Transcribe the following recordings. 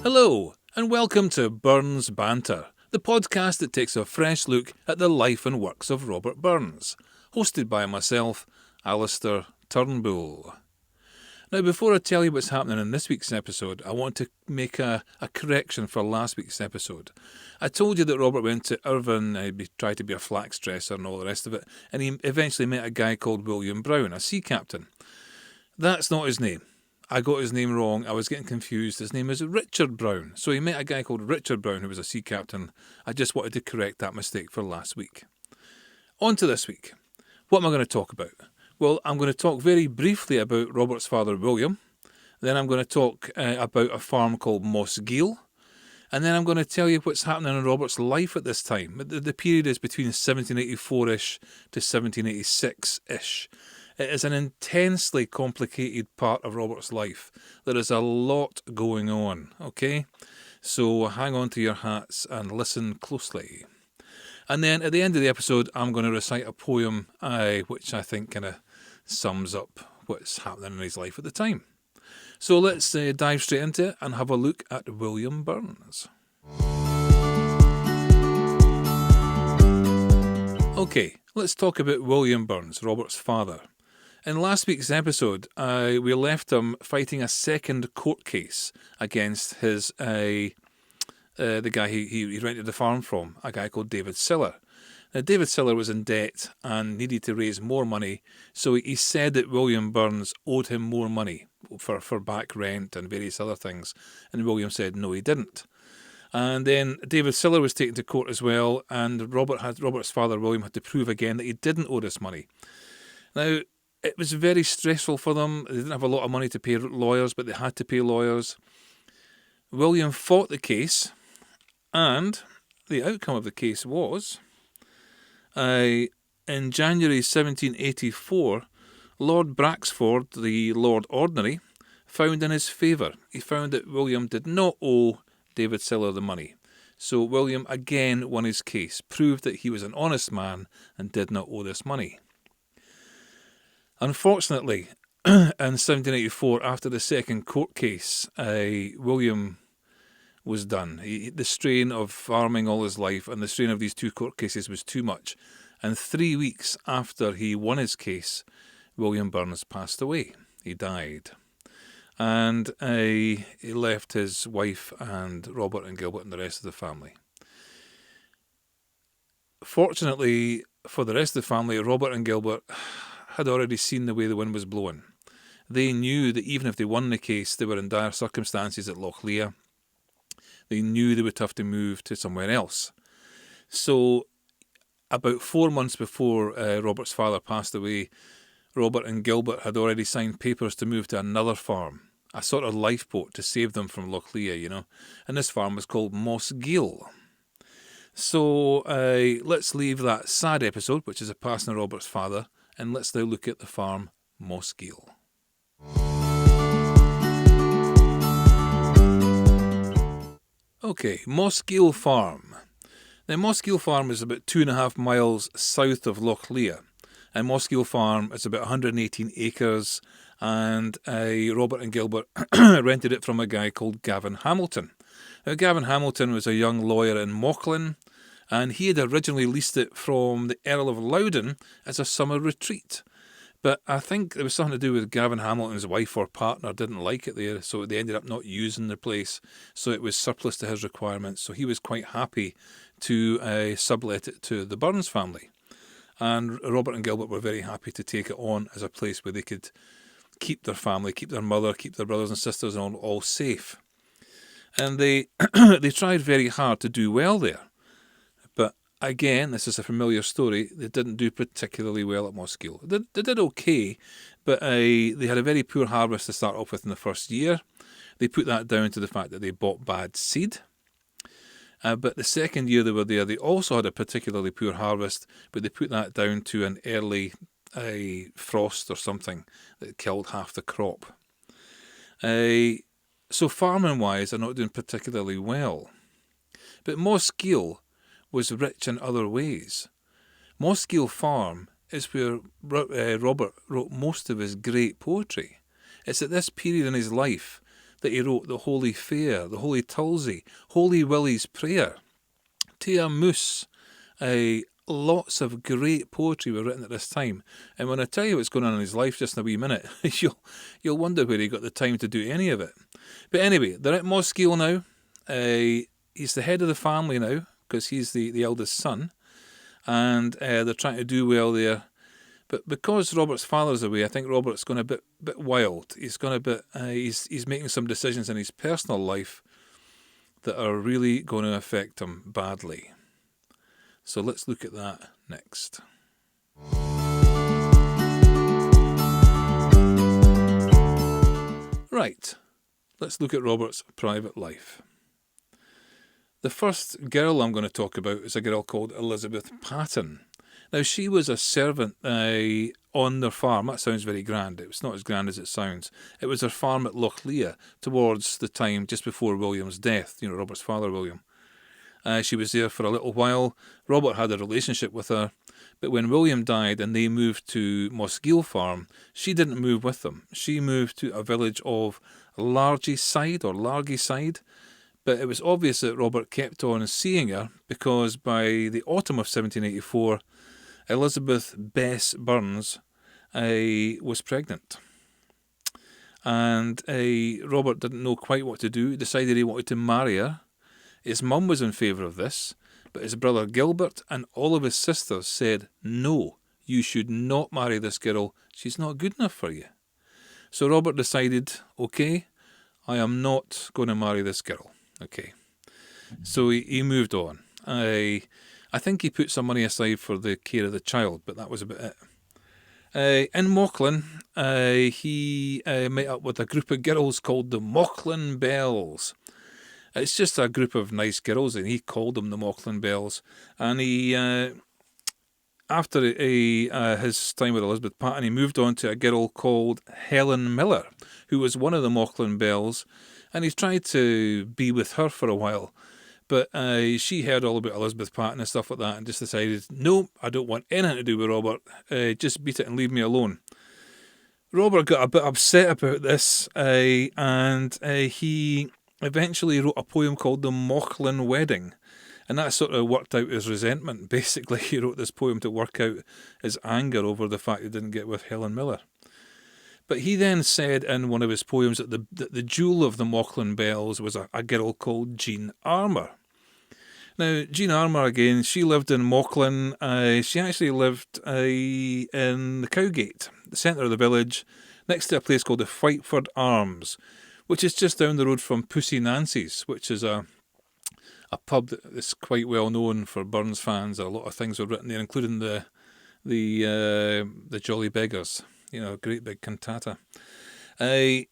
Hello, and welcome to Burns Banter, the podcast that takes a fresh look at the life and works of Robert Burns, hosted by myself, Alistair Turnbull. Now, before I tell you what's happening in this week's episode, I want to make a correction for last week's episode. I told you that Robert went to Irvine, he tried to be a flax dresser and all the rest of it, and he eventually met a guy called William Brown, a sea captain. That's not his name. I got his name wrong. I was getting confused. His name is Richard Brown. So he met a guy called Richard Brown who was a sea captain. I just wanted to correct that mistake for last week. On to this week. What am I going to talk about? Well, I'm going to talk very briefly about Robert's father, William. Then I'm going to talk about a farm called Mossgiel. And then I'm going to tell you what's happening in Robert's life at this time. The period is between 1784-ish to 1786-ish. It is an intensely complicated part of Robert's life. There is a lot going on, okay? So hang on to your hats and listen closely. And then at the end of the episode, I'm going to recite a poem which I think kind of sums up what's happening in his life at the time. So let's dive straight into it and have a look at William Burns. Okay, let's talk about William Burns, Robert's father. In last week's episode, we left him fighting a second court case against his the guy he rented the farm from, a guy called David Siller. Now, David Siller was in debt and needed to raise more money, so he said that William Burns owed him more money for back rent and various other things, and William said no, he didn't. And then David Siller was taken to court as well, and Robert's father, William, had to prove again that he didn't owe this money. Now, it was very stressful for them. They didn't have a lot of money to pay lawyers, but they had to pay lawyers. William fought the case, and the outcome of the case was, in January 1784, Lord Braxford, the Lord Ordinary, found in his favour. He found that William did not owe David Siller the money. So William again won his case, proved that he was an honest man and did not owe this money. Unfortunately, in 1784, after the second court case, William was done. The strain of farming all his life and the strain of these two court cases was too much. And 3 weeks after he won his case, William Burns passed away. He died. And he left his wife and Robert and Gilbert and the rest of the family. Fortunately for the rest of the family, Robert and Gilbert had already seen the way the wind was blowing. They knew that even if they won the case, they were in dire circumstances at Lochlear. They knew they would have to move to somewhere else. So, about 4 months before Robert's father passed away, Robert and Gilbert had already signed papers to move to another farm, a sort of lifeboat to save them from Lochlear, you know. And this farm was called Mossgiel. So, let's leave that sad episode, which is a passing of Robert's father, and let's now look at the farm Mossgiel. Okay, Mossgiel Farm. Now, Mossgiel Farm is about 2.5 miles south of Lochlear, and Mossgiel Farm is about 118 acres, and Robert and Gilbert rented it from a guy called Gavin Hamilton. Now, Gavin Hamilton was a young lawyer in Mauchline, and he had originally leased it from the Earl of Loudon as a summer retreat. But I think there was something to do with Gavin Hamilton's wife or partner didn't like it there, so they ended up not using the place. So it was surplus to his requirements. So he was quite happy to sublet it to the Burns family. And Robert and Gilbert were very happy to take it on as a place where they could keep their family, keep their mother, keep their brothers and sisters all safe. And they they tried very hard to do well there. Again, this is a familiar story. They didn't do particularly well at Mossgiel. They did okay, but they had a very poor harvest to start off with in the first year. They put that down to the fact that they bought bad seed. But the second year they were there, they also had a particularly poor harvest, but they put that down to an early frost or something that killed half the crop. So farming-wise, they're not doing particularly well. But Mossgiel was rich in other ways. Mossgiel Farm is where Robert wrote most of his great poetry. It's at this period in his life that he wrote the Holy Fair, the Holy Tulzie, Holy Willie's Prayer, Tia Moose. Lots of great poetry were written at this time. And when I tell you what's going on in his life just in a wee minute, you'll wonder where he got the time to do any of it. But anyway, they're at Mossgiel now. He's the head of the family now, because he's the eldest son. And they're trying to do well there. But because Robert's father's away, I think Robert's going a bit wild. He's gone a bit. He's making some decisions in his personal life that are really going to affect him badly. So let's look at that next. Right, let's look at Robert's private life. The first girl I'm going to talk about is a girl called Elizabeth Paton. Now, she was a servant on their farm. That sounds very grand. It's not as grand as it sounds. It was their farm at Lochleah towards the time just before William's death, Robert's father, William. She was there for a little while. Robert had a relationship with her. But when William died and they moved to Mossgiel farm, she didn't move with them. She moved to a village of Largyside. But it was obvious that Robert kept on seeing her because by the autumn of 1784, Elizabeth Bess Burns was pregnant. And Robert didn't know quite what to do. He decided he wanted to marry her. His mum was in favour of this, but his brother Gilbert and all of his sisters said, no, you should not marry this girl. She's not good enough for you. So Robert decided, okay, I am not going to marry this girl. Okay. So he moved on. I think he put some money aside for the care of the child, but that was about it. In Mauchline, he met up with a group of girls called the Mauchline Bells. It's just a group of nice girls, and he called them the Mauchline Bells. And he, after his time with Elizabeth Paton, he moved on to a girl called Helen Miller, who was one of the Mauchline Bells, and he tried to be with her for a while. But she heard all about Elizabeth Paton and stuff like that, and just decided, no, I don't want anything to do with Robert. Just beat it and leave me alone. Robert got a bit upset about this, and he eventually wrote a poem called The Mauchline Wedding, and that sort of worked out his resentment. Basically, he wrote this poem to work out his anger over the fact he didn't get with Helen Miller. But he then said in one of his poems that the jewel of the Mauchline Bells was a girl called Jean Armour. Now, Jean Armour, again, she lived in Mauchline. She actually lived in the Cowgate, the centre of the village, next to a place called the Whiteford Arms, which is just down the road from Pussy Nancy's, which is a pub that is quite well known for Burns fans. A lot of things were written there, including the Jolly Beggars, great big cantata. He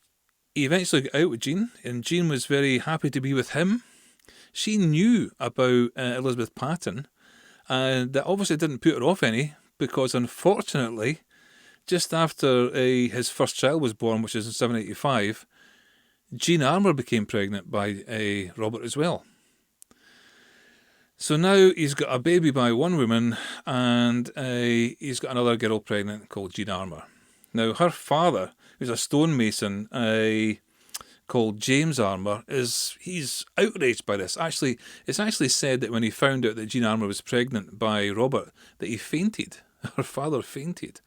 eventually got out with Jean, and Jean was very happy to be with him. She knew about Elizabeth Paton, and that obviously didn't put her off any, because unfortunately, just after his first child was born, which is in 1785, Jean Armour became pregnant by Robert as well. So now he's got a baby by one woman, and he's got another girl pregnant called Jean Armour. Now her father, who's a stonemason called James Armour, he's outraged by this. Actually, it's actually said that when he found out that Jean Armour was pregnant by Robert, that he fainted. Her father fainted.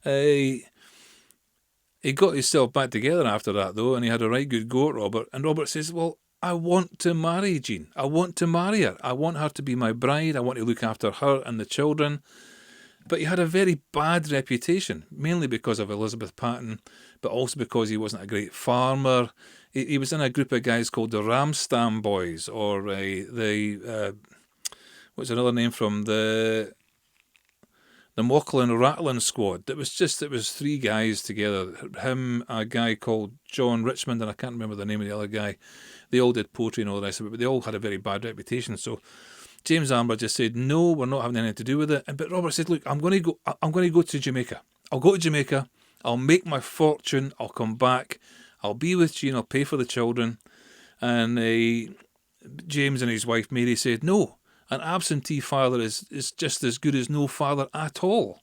He got himself back together after that, though, and he had a right good go at Robert. And Robert says, well, I want to marry Jean. I want to marry her. I want her to be my bride. I want to look after her and the children. But he had a very bad reputation, mainly because of Elizabeth Paton, but also because he wasn't a great farmer. He was in a group of guys called the Ramstam Boys, or what's another name from the Mauchline Rattling Squad. It was three guys together. Him, a guy called John Richmond, and I can't remember the name of the other guy. They all did poetry and all the rest of it, but they all had a very bad reputation. So James Armour just said, no, we're not having anything to do with it. But Robert said, look, I'm going to go to Jamaica. I'll go to Jamaica. I'll make my fortune. I'll come back. I'll be with Jean. I'll pay for the children. And James and his wife Mary said, no, an absentee father is just as good as no father at all.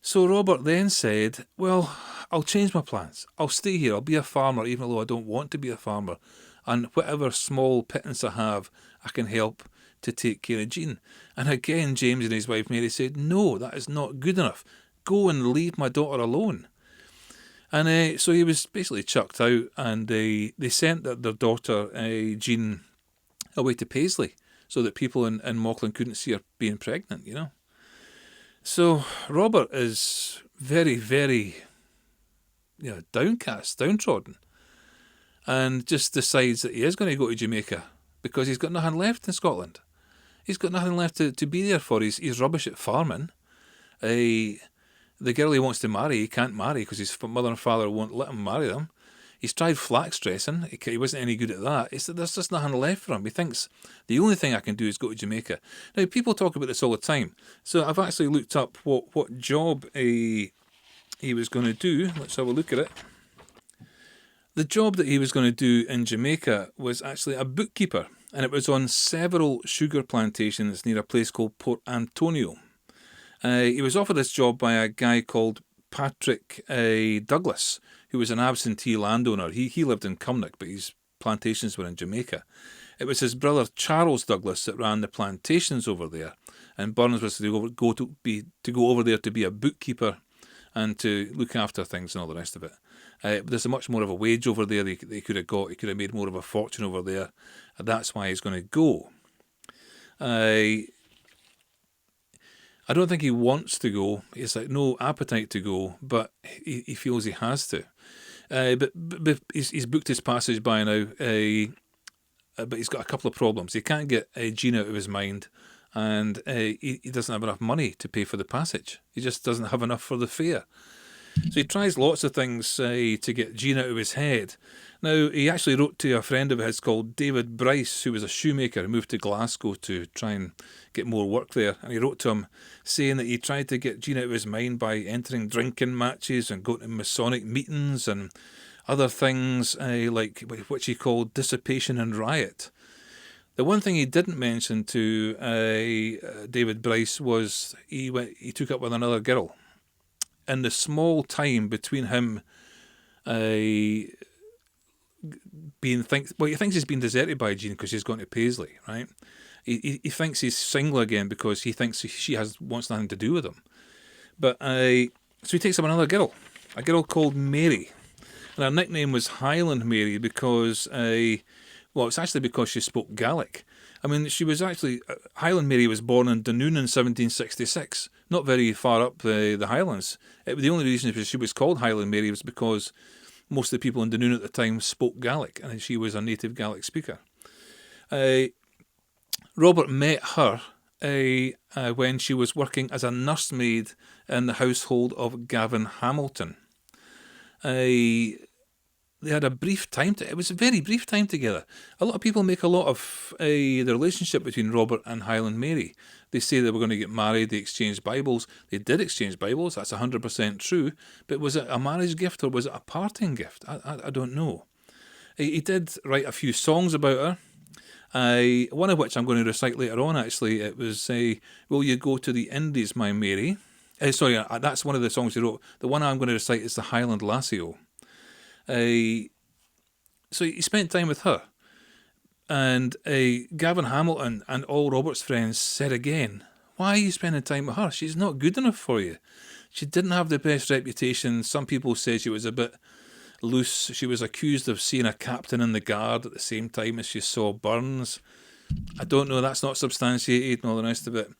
So Robert then said, well, I'll change my plans. I'll stay here. I'll be a farmer, even though I don't want to be a farmer. And whatever small pittance I have, I can help to take care of Jean. And again, James and his wife Mary said, no, that is not good enough. Go and leave my daughter alone. And so he was basically chucked out, and they sent their daughter, Jean, away to Paisley, so that people in Mauchline couldn't see her being pregnant, So Robert is very, very, downcast, downtrodden, and just decides that he is going to go to Jamaica because he's got nothing left in Scotland. He's got nothing left to be there for. He's rubbish at farming. The girl he wants to marry, he can't marry because his mother and father won't let him marry them. He's tried flax dressing. He wasn't any good at that. There's just nothing left for him. He thinks the only thing I can do is go to Jamaica. Now, people talk about this all the time. So I've actually looked up what job he was going to do. Let's have a look at it. The job that he was going to do in Jamaica was actually a bookkeeper, and it was on several sugar plantations near a place called Port Antonio. He was offered this job by a guy called Patrick Douglas, who was an absentee landowner. He lived in Cumnock, but his plantations were in Jamaica. It was his brother Charles Douglas that ran the plantations over there, and Burns was to go over there to be a bookkeeper and to look after things and all the rest of it. There's a much more of a wage over there that he could have got. He could have made more of a fortune over there, and that's why he's going to go. I don't think he wants to go. He's like no appetite to go, but he feels he has to. But he's booked his passage by now. But he's got a couple of problems. He can't get Jean out of his mind, and he doesn't have enough money to pay for the passage. He just doesn't have enough for the fare. So he tries lots of things to get Jean out of his head. Now, he actually wrote to a friend of his called David Bryce, who was a shoemaker who moved to Glasgow to try and get more work there. And he wrote to him saying that he tried to get Jean out of his mind by entering drinking matches and going to Masonic meetings and other things like which he called dissipation and riot. The one thing he didn't mention to David Bryce was he took up with another girl. In the small time between him he thinks he's been deserted by Jean because she's gone to Paisley, right? He thinks he's single again because he thinks she wants nothing to do with him. But so he takes up another girl, a girl called Mary. And her nickname was Highland Mary because, it's actually because she spoke Gaelic. I mean, she was actually, Highland Mary was born in Dunoon in 1766, not very far up the Highlands. The only reason she was called Highland Mary was because most of the people in Dunoon at the time spoke Gaelic, and she was a native Gaelic speaker. Robert met her when she was working as a nursemaid in the household of Gavin Hamilton. They had a brief time. It was a very brief time together. A lot of people make a lot of the relationship between Robert and Highland Mary. They say they were going to get married. They exchanged Bibles. They did exchange Bibles. That's 100% true. But was it a marriage gift or was it a parting gift? I don't know. He did write a few songs about her. One of which I'm going to recite later on, actually. It was, Will You Go to the Indies, My Mary? That's one of the songs he wrote. The one I'm going to recite is the Highland Lassio. So he spent time with her. And Gavin Hamilton and all Robert's friends said again, why are you spending time with her? She's not good enough for you. She didn't have the best reputation. Some people said she was a bit loose. She was accused of seeing a captain in the guard at the same time as she saw Burns. I don't know, that's not substantiated and all the rest of it.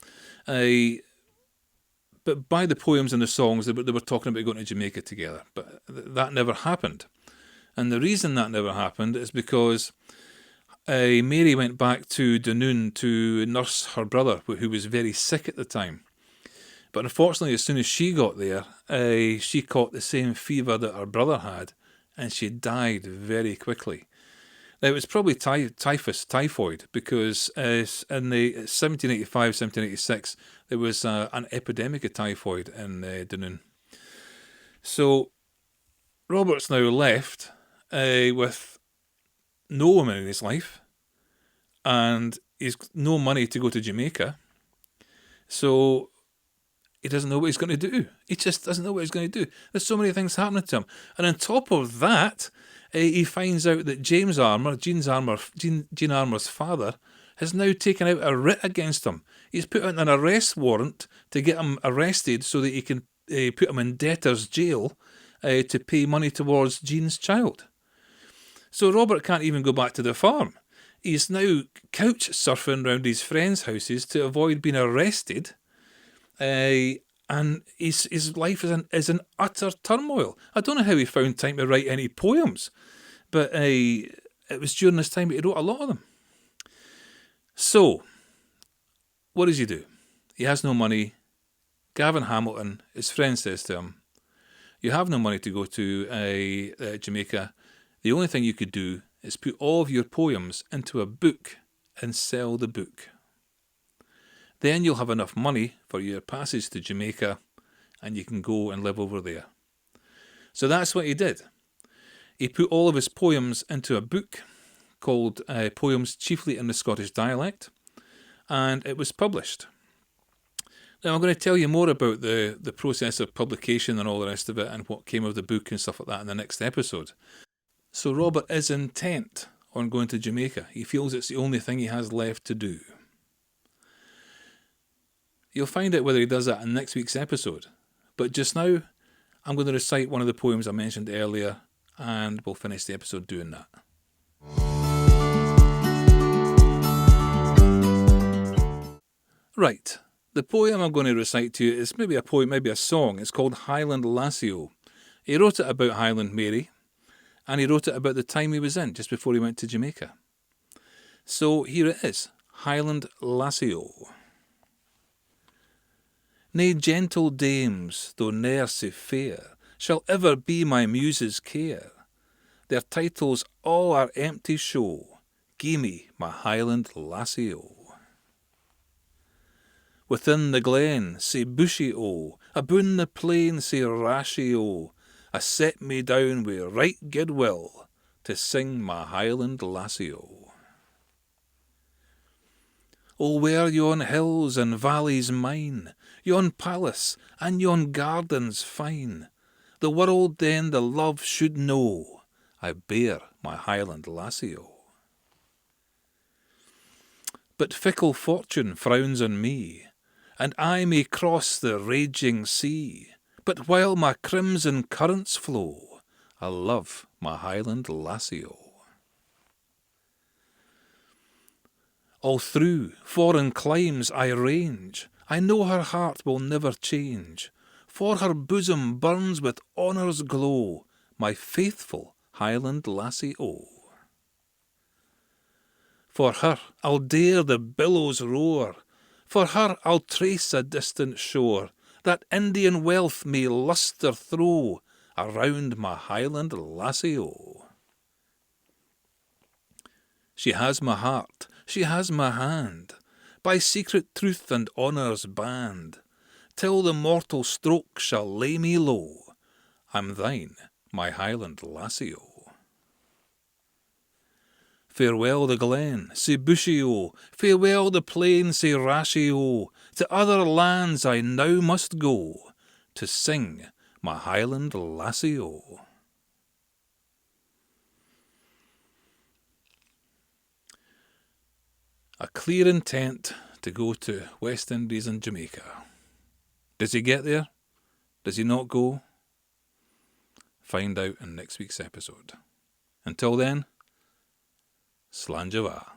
But by the poems and the songs, they were talking about going to Jamaica together. But that never happened. And the reason that never happened is because Mary went back to Dunoon to nurse her brother, who was very sick at the time. But unfortunately, as soon as she got there, she caught the same fever that her brother had, and she died very quickly. Now, it was probably typhoid, because in the 1785, 1786, there was an epidemic of typhoid in Dunoon. So, Robert's now left with no woman in his life, and he's no money to go to Jamaica. So he doesn't know what he's going to do. He just doesn't know what he's going to do. There's so many things happening to him. And on top of that, he finds out that James Armour, Jean Armour's father, has now taken out a writ against him. He's put out an arrest warrant to get him arrested so that he can put him in debtor's jail to pay money towards Jean's child. So Robert can't even go back to the farm. He's now couch surfing around his friends' houses to avoid being arrested. And his life is in utter turmoil. I don't know how he found time to write any poems, but it was during this time that he wrote a lot of them. So, what does he do? He has no money. Gavin Hamilton, his friend, says to him, "You have no money to go to Jamaica. The only thing you could do is put all of your poems into a book and sell the book. Then you'll have enough money for your passage to Jamaica and you can go and live over there." So that's what he did. He put all of his poems into a book called Poems Chiefly in the Scottish Dialect, and it was published. Now I'm going to tell you more about the process of publication and all the rest of it and what came of the book and stuff like that in the next episode. So Robert is intent on going to Jamaica. He feels it's the only thing he has left to do. You'll find out whether he does that in next week's episode. But just now, I'm going to recite one of the poems I mentioned earlier, and we'll finish the episode doing that. Right, the poem I'm going to recite to you is maybe a poem, maybe a song. It's called Highland Lassio. He wrote it about Highland Mary, and he wrote it about the time he was in, just before he went to Jamaica. So here it is, Highland Lassio. Nae gentle dames, though ne'er sae fair, shall ever be my muse's care. Their titles all are empty show. Gie me my Highland Lassio. Within the glen, sae bushy o, aboon the plain, sae rashy o, I set me down wi' right good will to sing my Highland Lassio. O where yon hills and valleys mine, yon palace and yon gardens fine, the world then the love should know, I bear my Highland Lassio. But fickle fortune frowns on me, and I may cross the raging sea, but while my crimson currents flow, I love my Highland Lassio. All through foreign climes I range, I know her heart will never change, for her bosom burns with honour's glow, my faithful Highland Lassie O. For her I'll dare the billows roar, for her I'll trace a distant shore, that Indian wealth may lustre throw around my Highland Lassie O. She has my heart, she has my hand, by secret truth and honour's band, till the mortal stroke shall lay me low, I'm thine, my Highland Lassie O. Farewell the glen, sae bushy o, farewell the plain, sae rashy o, to other lands I now must go, to sing my Highland Lassie O. A clear intent to go to West Indies and Jamaica. Does he get there? Does he not go? Find out in next week's episode. Until then, Slàinte mhath.